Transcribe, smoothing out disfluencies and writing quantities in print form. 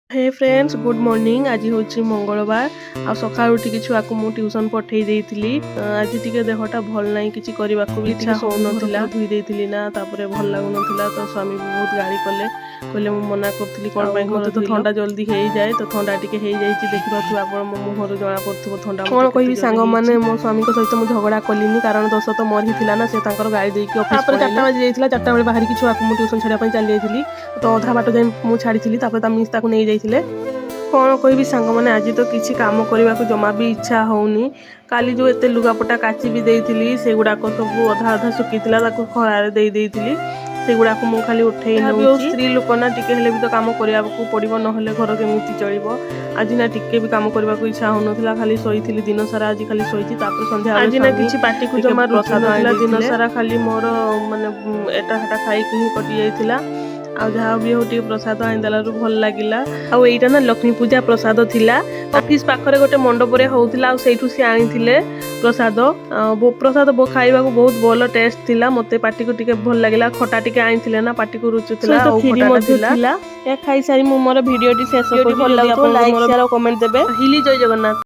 हे friends good morning. आज हूँ मंगलवार आ सका उठी छुआ को मुझे ट्यूशन पठे देती। आज टी देहटा भल ना कि भी इच्छा हो ना धोई देती ना भल लगुन तो स्वामी बहुत गाड़ी कले कहले मुझे मना करी कौन मत तो थंडा जल्दी हो जाए तो थंडा टी देखिए आप मुहर जना पड़ो थंडा कौन कह सांग मैंने मो स्वामी सहित मुझे झगड़ा कलिनी कारण दोष तो मोर ही ना से गाड़ी देकी ऑफिस 4टा बजे जाइए 4टा बेले बाहर छुआ को ट्यूशन छाड़ा चली जाइए तो अधा बाट जाए मुझे छाड़ी मिस नहीं जाइए कौन कह सांग मैंने आज तो किसी काम करने को जमा भी इच्छा होनी। काली जो एत लुगापटा काची भी देती से गुड़ाक सब अधा अधा सुखी खरार दे से गुड़ाक मुझे खाली उठे स्त्री लोक ना टिके भी तो कम करने को पड़ो ना घर केमी चलो आज ना टिके भी कम करने को इच्छा होना खाली शोई दिन सारा आज खाली शोची संध्या आज ना कि पार्टी को जमा प्रसाद दिन सारा खाली मोर मानने एटा हेटा खाई कटि जाइला जहाँ भी हो प्रसाद आईदेल भल लगे। आईटा ना लक्ष्मी पूजा प्रसाद थिला ऑफिस पाखरे गोटे मंडपरे होउतिला से आनी प्रसाद प्रसाद खाइबा को बहुत भल टेस्ट थिला मते पार्टी को टिके भल लगे खटा टिके आनी ना पार्टी को रुचुला खाई सारी मोर वीडियो शेष भल लगे लाइक शेयर और कमेंट देबे। हिली जय जगन्नाथ।